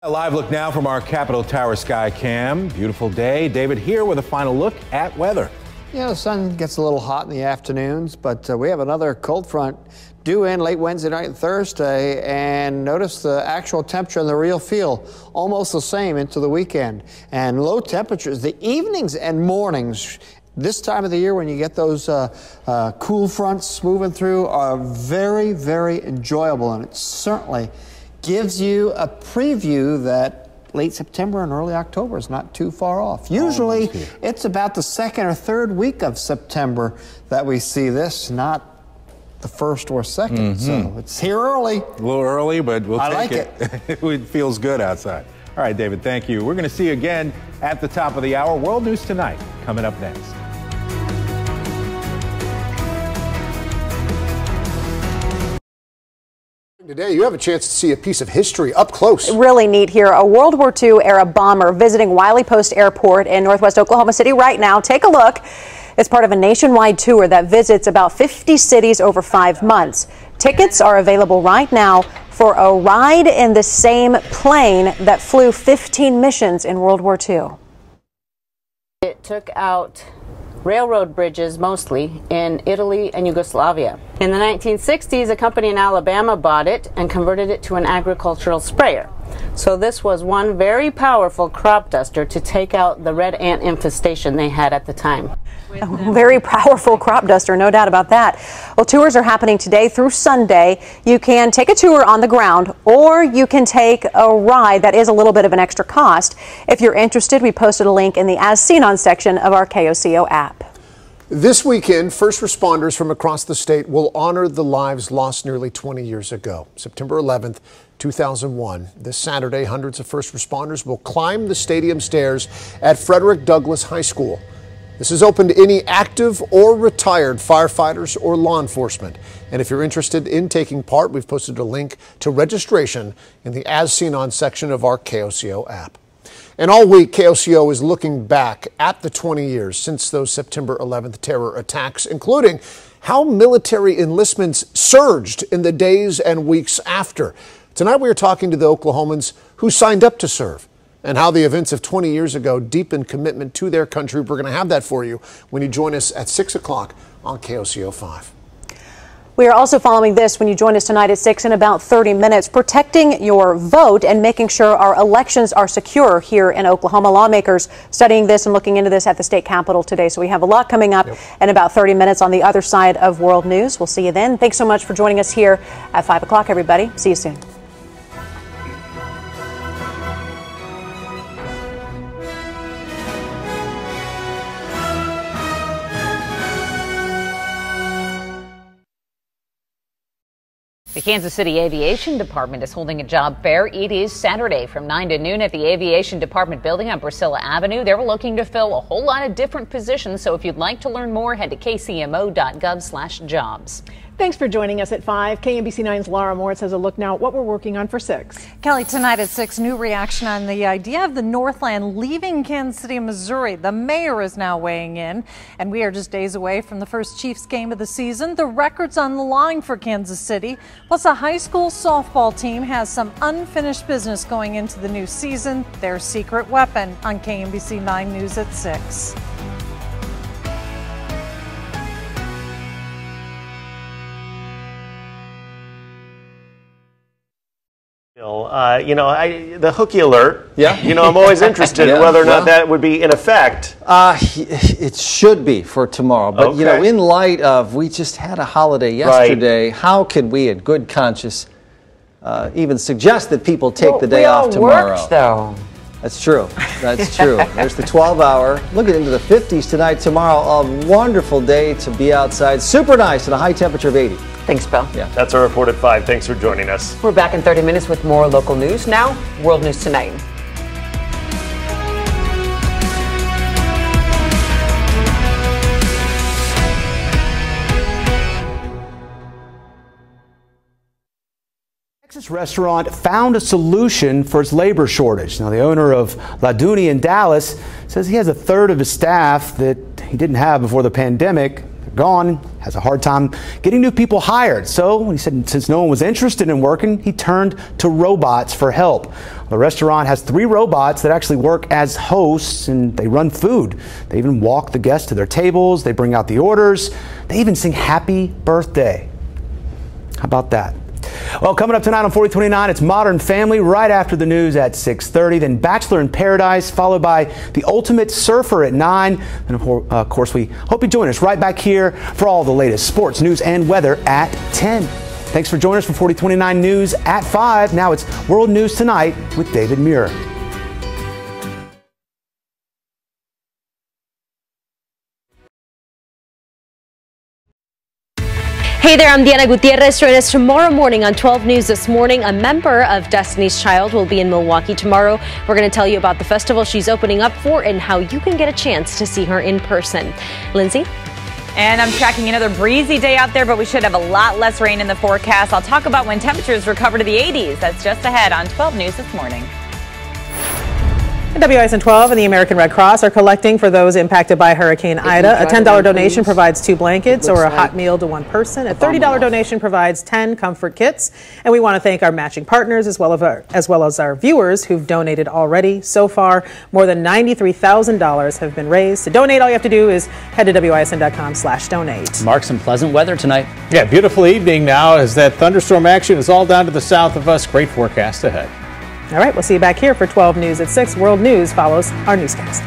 A live look now from our Capitol Tower sky cam. Beautiful day. David here with a final look at weather. Yeah, the sun gets a little hot in the afternoons, but we have another cold front due in late Wednesday night and Thursday, and notice the actual temperature in the real feel almost the same into the weekend. And low temperatures, the evenings and mornings this time of the year when you get those cool fronts moving through are very, very enjoyable, and it certainly gives you a preview that late September and early October is not too far off. Usually it's about the second or third week of September that we see this, not the first or second. So it's here early. A little early, but we'll take it. I like it. It feels good outside. All right, David, thank you. We're going to see you again at the top of the hour. World News Tonight coming up next. Today, you have a chance to see a piece of history up close. Really neat here. A World War II era bomber visiting Wiley Post Airport in northwest Oklahoma City right now. Take a look. It's part of a nationwide tour that visits about 50 cities over 5 months. Tickets are available right now for a ride in the same plane that flew 15 missions in World War II. It took out railroad bridges mostly in Italy and Yugoslavia. In the 1960s, a company in Alabama bought it and converted it to an agricultural sprayer. So this was one very powerful crop duster to take out the red ant infestation they had at the time. A very powerful crop duster, no doubt about that. Well, tours are happening today through Sunday. You can take a tour on the ground, or you can take a ride that is a little bit of an extra cost. If you're interested, we posted a link in the As Seen On section of our KOCO app. This weekend, first responders from across the state will honor the lives lost nearly 20 years ago. September 11th, 2001. This Saturday, hundreds of first responders will climb the stadium stairs at Frederick Douglass High School. This is open to any active or retired firefighters or law enforcement. And if you're interested in taking part, we've posted a link to registration in the As Seen On section of our KOCO app. And all week, KOCO is looking back at the 20 years since those September 11th terror attacks, including how military enlistments surged in the days and weeks after. Tonight, we are talking to the Oklahomans who signed up to serve and how the events of 20 years ago deepened commitment to their country. We're going to have that for you when you join us at 6 o'clock on KOCO 5. We are also following this when you join us tonight at 6 in about 30 minutes, protecting your vote and making sure our elections are secure here in Oklahoma. Lawmakers studying this and looking into this at the state capitol today. So we have a lot coming up in about 30 minutes on the other side of world news. We'll see you then. Thanks so much for joining us here at 5 o'clock, everybody. See you soon. The Kansas City Aviation Department is holding a job fair. It is Saturday from 9 to noon at the Aviation Department building on Priscilla Avenue. They're looking to fill a whole lot of different positions, so if you'd like to learn more, head to kcmo.gov/jobs. Thanks for joining us at 5. KMBC 9's Laura Moritz has a look now at what we're working on for 6. Kelly, tonight at 6, new reaction on the idea of the Northland leaving Kansas City, Missouri. The mayor is now weighing in, and we are just days away from the first Chiefs game of the season. The record's on the line for Kansas City. Plus, a high school softball team has some unfinished business going into the new season. Their secret weapon on KMBC 9 News at 6. The hooky alert. Yeah. I'm always interested in whether or not that would be in effect. It should be for tomorrow. But, in light of we just had a holiday yesterday, how can we, in good conscience, even suggest that people take the day off tomorrow? Worked, though. That's true. That's true. There's the 12-hour. Look at into the 50s tonight, tomorrow. A wonderful day to be outside. Super nice and a high temperature of 80. Thanks, Bill. Yeah. That's our report at 5. Thanks for joining us. We're back in 30 minutes with more local news. Now, World News Tonight. Texas restaurant found a solution for its labor shortage. Now, the owner of La Dooney in Dallas says he has a third of his staff that he didn't have before the pandemic. They're gone, has a hard time getting new people hired. So he said since no one was interested in working, he turned to robots for help. The restaurant has 3 robots that actually work as hosts, and they run food. They even walk the guests to their tables. They bring out the orders. They even sing happy birthday. How about that? Well, coming up tonight on 4029, it's Modern Family right after the news at 6:30. Then Bachelor in Paradise, followed by The Ultimate Surfer at 9. And of course, we hope you join us right back here for all the latest sports, news, and weather at 10. Thanks for joining us for 4029 News at 5. Now it's World News Tonight with David Muir. Hey there, I'm Diana Gutierrez. Join us tomorrow morning on 12 News This Morning. A member of Destiny's Child will be in Milwaukee tomorrow. We're going to tell you about the festival she's opening up for and how you can get a chance to see her in person. Lindsay? And I'm tracking another breezy day out there, but we should have a lot less rain in the forecast. I'll talk about when temperatures recover to the 80s. That's just ahead on 12 News This Morning. WISN 12 and the American Red Cross are collecting for those impacted by Hurricane Ida. A $10 donation provides 2 blankets or a hot meal to 1 person. A $30 donation provides 10 comfort kits. And we want to thank our matching partners as well as our viewers who've donated already. So far, more than $93,000 have been raised. To donate, all you have to do is head to WISN.com/donate. Mark, some pleasant weather tonight. Yeah, beautiful evening now as that thunderstorm action is all down to the south of us. Great forecast ahead. All right, we'll see you back here for 12 News at 6. World News follows our newscast.